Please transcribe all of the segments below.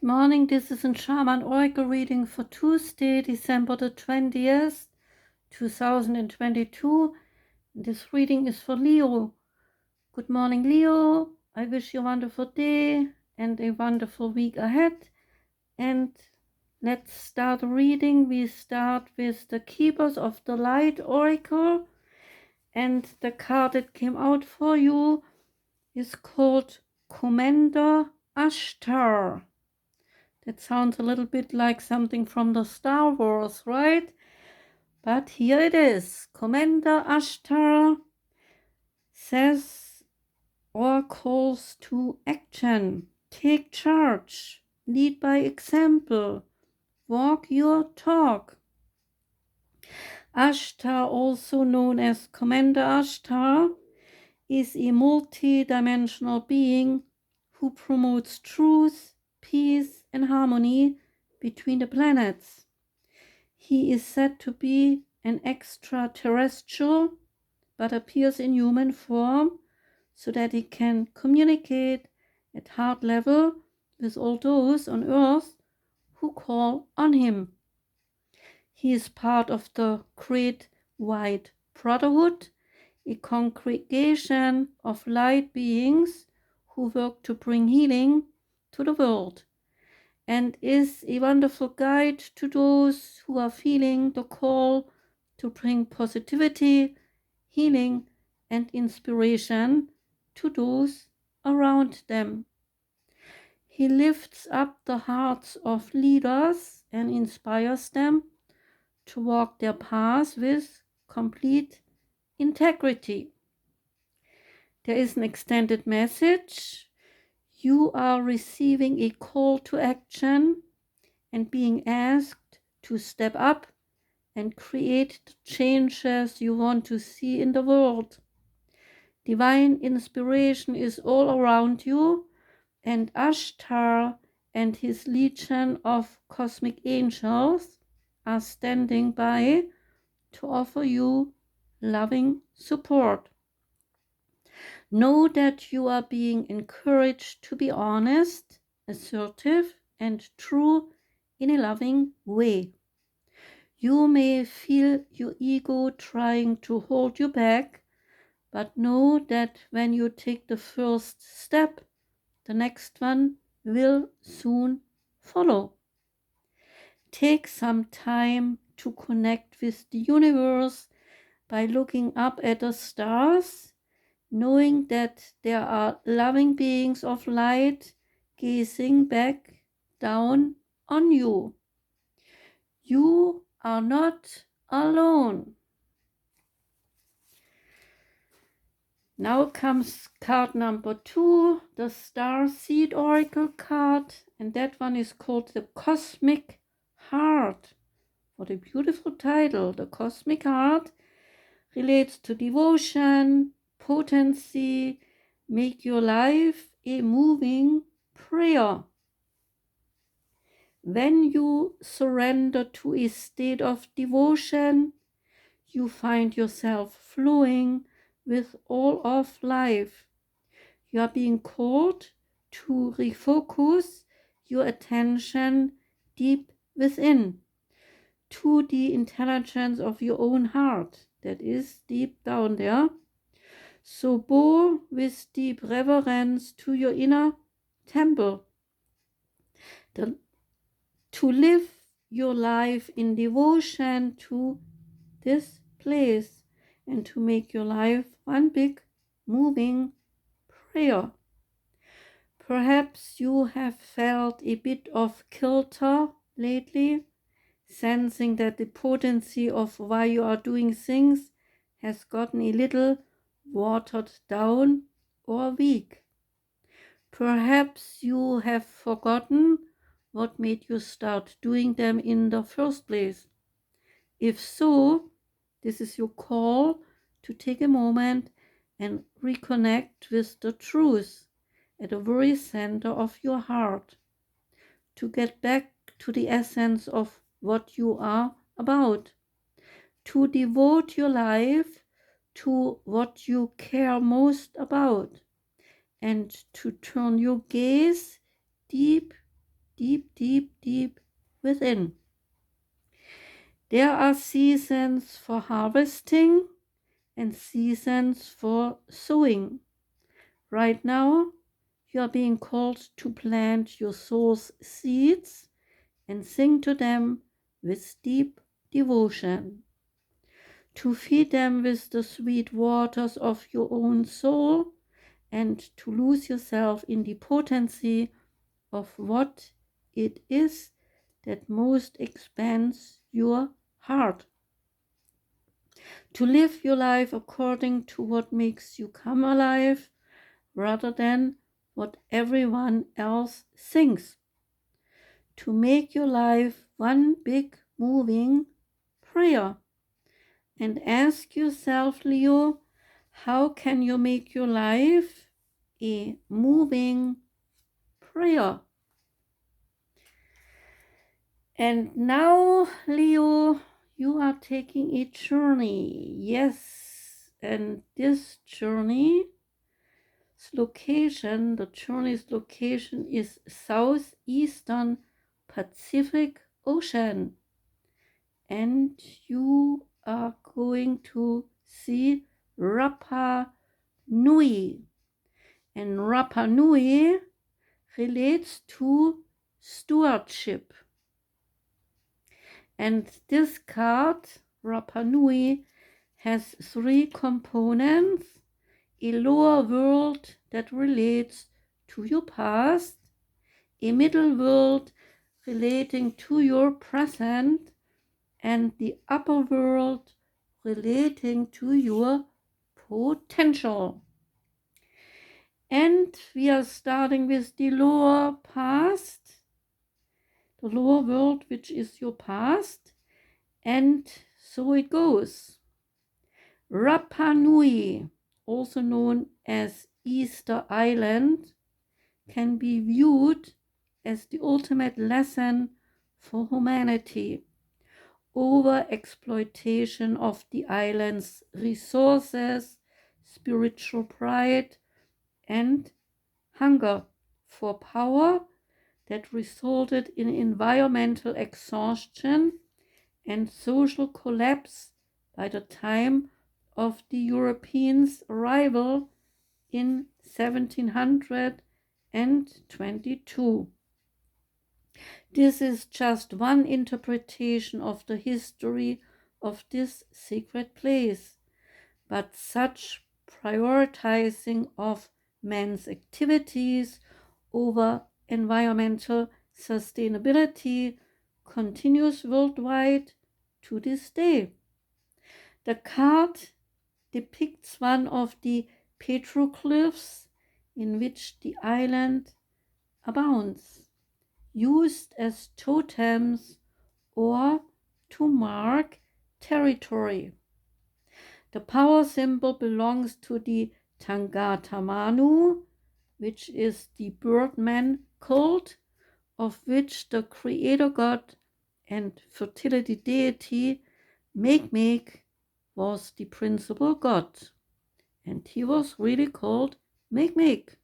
Good morning, this is a Shaman Oracle reading for Tuesday, December the 20th, 2022. This reading is for Leo. Good morning, Leo. I wish you a wonderful day and a wonderful week ahead. And let's start the reading. We start with the Keepers of the Light Oracle. And the card that came out for you is called Commander Ashtar. That sounds a little bit like something from the Star Wars, right? But here it is. Commander Ashtar says or calls to action. Take charge. Lead by example. Walk your talk. Ashtar, also known as Commander Ashtar, is a multi-dimensional being who promotes truth, peace, and harmony between the planets. He is said to be an extraterrestrial, but appears in human form so that he can communicate at heart level with all those on Earth who call on him. He is part of the Great White Brotherhood, a congregation of light beings who work to bring healing to the world, and is a wonderful guide to those who are feeling the call to bring positivity, healing, and inspiration to those around them. He lifts up the hearts of leaders and inspires them to walk their path with complete integrity. There is an extended message. You are receiving a call to action and being asked to step up and create the changes you want to see in the world. Divine inspiration is all around you, and Ashtar and his legion of cosmic angels are standing by to offer you loving support. Know that you are being encouraged to be honest, assertive, and true in a loving way. You may feel your ego trying to hold you back, but know that when you take the first step, the next one will soon follow. Take some time to connect with the universe by looking up at the stars, knowing that there are loving beings of light gazing back down on you. You are not alone. Now comes card number 2, the Star Seed Oracle card, and that one is called the Cosmic Heart. What a beautiful title. The Cosmic Heart relates to devotion, potency, make your life a moving prayer. When you surrender to a state of devotion, you find yourself flowing with all of life. You are being called to refocus your attention deep within, to the intelligence of your own heart that is deep down there. So bow with deep reverence to your inner temple. To live your life in devotion to this place and to make your life one big moving prayer. Perhaps you have felt a bit of kilter lately, sensing that the potency of why you are doing things has gotten a little watered down or weak. Perhaps you have forgotten what made you start doing them in the first place. If so, this is your call to take a moment and reconnect with the truth at the very center of your heart, to get back to the essence of what you are about, to devote your life to what you care most about, and to turn your gaze deep deep, deep, deep within. There are seasons for harvesting and seasons for sowing. Right now, you are being called to plant your soul's seeds and sing to them with deep devotion, to feed them with the sweet waters of your own soul, and to lose yourself in the potency of what it is that most expands your heart. To live your life according to what makes you come alive, rather than what everyone else thinks. To make your life one big moving prayer. And ask yourself, Leo, how can you make your life a moving prayer? And now, Leo, you are taking a journey. Yes, and this journey's location, the journey's location is southeastern Pacific Ocean. And you are going to see Rapa Nui. And Rapa Nui relates to stewardship. And this card, Rapa Nui, has three components: a lower world that relates to your past, a middle world relating to your present, and the upper world relating to your potential. And we are starting with the lower past, the lower world, which is your past. And so it goes. Rapa Nui, also known as Easter Island, can be viewed as the ultimate lesson for humanity. Over-exploitation of the island's resources, spiritual pride, and hunger for power that resulted in environmental exhaustion and social collapse by the time of the Europeans' arrival in 1722. This is just one interpretation of the history of this sacred place, but such prioritizing of man's activities over environmental sustainability continues worldwide to this day. The card depicts one of the petroglyphs in which the island abounds, used as totems or to mark territory. The power symbol belongs to the Tangata Manu, which is the birdman cult, of which the creator god and fertility deity Makemake was the principal god. And he was really called Makemake.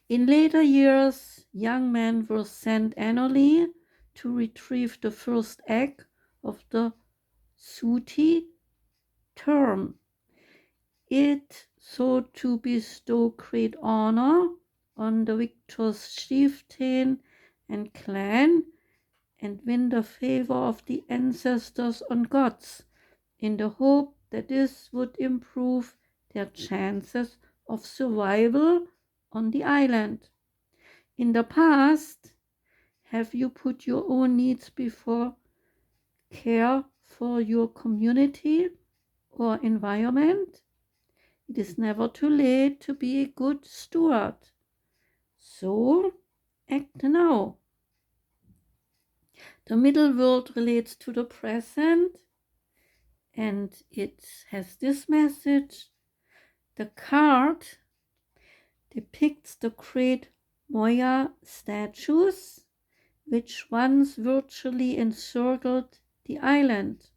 In later years, young men were sent annually to retrieve the first egg of the Suti term. It sought to bestow great honor on the victor's chieftain and clan and win the favor of the ancestors and gods, in the hope that this would improve their chances of survival on the island. In the past, have you put your own needs before care for your community or environment? It is never too late to be a good steward. So act now. The middle world relates to the present, and it has this message. The card depicts the great Moya statues, which once virtually encircled the island,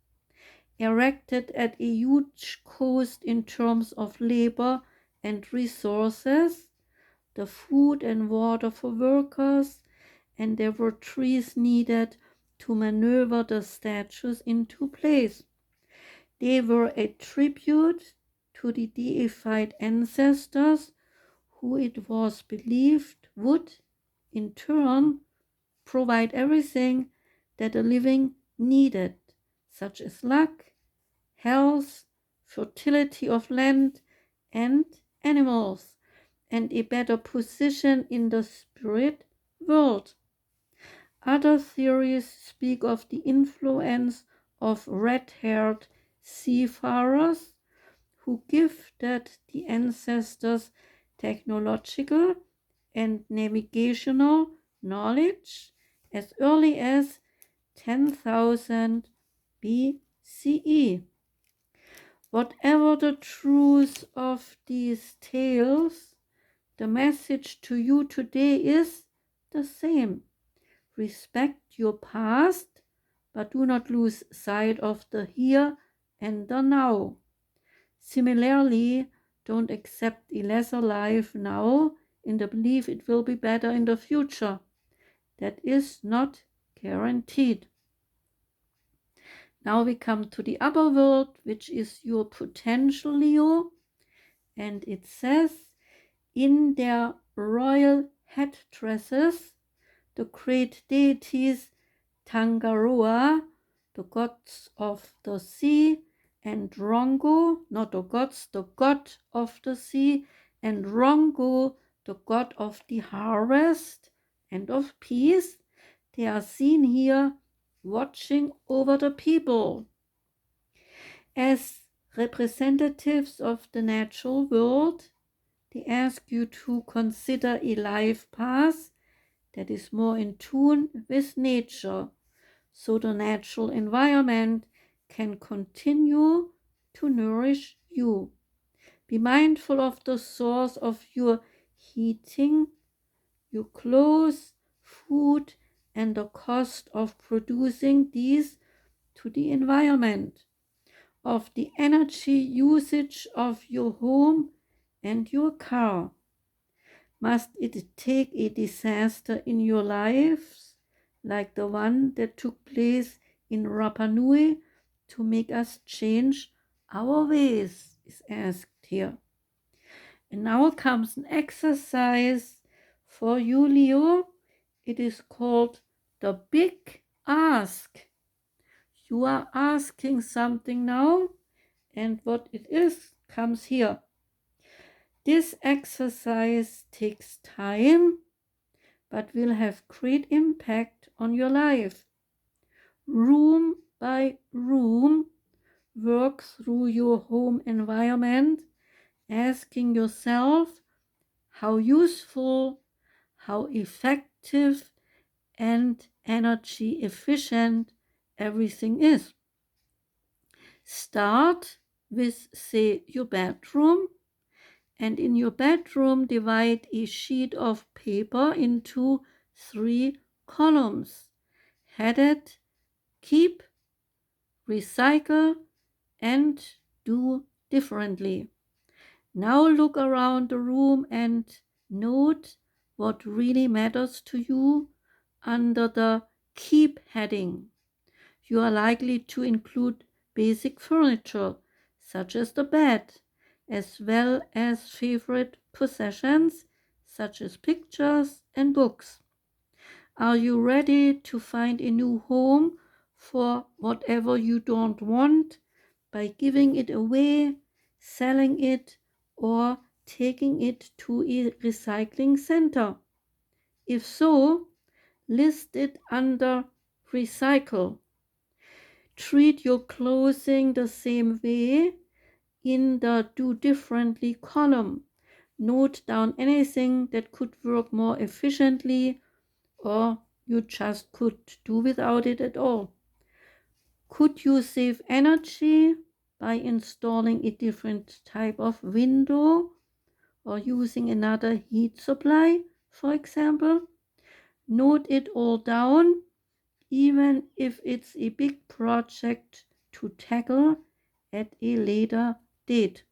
erected at a huge cost in terms of labor and resources, the food and water for workers, and there were trees needed to maneuver the statues into place. They were a tribute to the deified ancestors who it was believed would, in turn, provide everything that the living needed, such as luck, health, fertility of land and animals, and a better position in the spirit world. Other theories speak of the influence of red-haired seafarers who gifted the ancestors technological and navigational knowledge as early as 10,000 BCE. Whatever the truth of these tales, the message to you today is the same. Respect your past, but do not lose sight of the here and the now. Similarly, don't accept a lesser life now in the belief it will be better in the future. That is not guaranteed. Now we come to the upper world, which is your potential, Leo. And it says, in their royal headdresses, the great deities Tangaroa, the gods of the sea, and Rongo, not the gods, the god of the sea, and Rongo, the god of the harvest and of peace, they are seen here watching over the people. As representatives of the natural world, they ask you to consider a life path that is more in tune with nature, so the natural environment can continue to nourish you. Be mindful of the source of your heating, your clothes, food, and the cost of producing these to the environment, of the energy usage of your home and your car. Must it take a disaster in your lives, like the one that took place in Rapa Nui, to make us change our ways, is asked here. And now comes an exercise for you, Leo. It is called the Big Ask. You are asking something now, and what it is comes here. This exercise takes time, but will have great impact on your life. Room by room, work through your home environment, asking yourself how useful, how effective, and energy efficient everything is. Start with, say, your bedroom, and in your bedroom divide a sheet of paper into 3 columns, headed keep, recycle, and do differently. Now look around the room and note what really matters to you under the keep heading. You are likely to include basic furniture, such as the bed, as well as favorite possessions, such as pictures and books. Are you ready to find a new home for whatever you don't want by giving it away, selling it, or taking it to a recycling center? If so, list it under recycle. Treat your clothing the same way in the do differently column. Note down anything that could work more efficiently, or you just could do without it at all. Could you save energy by installing a different type of window or using another heat supply, for example? Note it all down, even if it's a big project to tackle at a later date.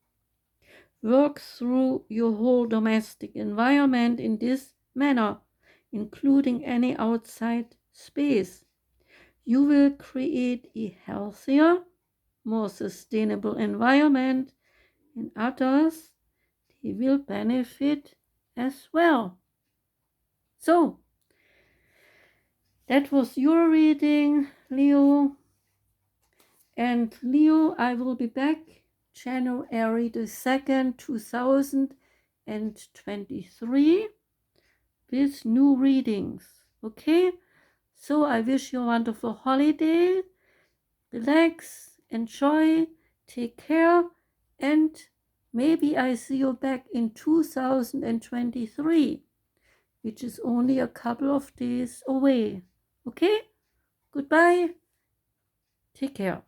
Work through your whole domestic environment in this manner. including any outside space. You will create a healthier, more sustainable environment, and others, they will benefit as well. So, that was your reading, Leo. And Leo, I will be back January the 2nd, 2023 with new readings. Okay? So I wish you a wonderful holiday. Relax, enjoy, take care, and maybe I see you back in 2023, which is only a couple of days away. Okay? Goodbye. Take care.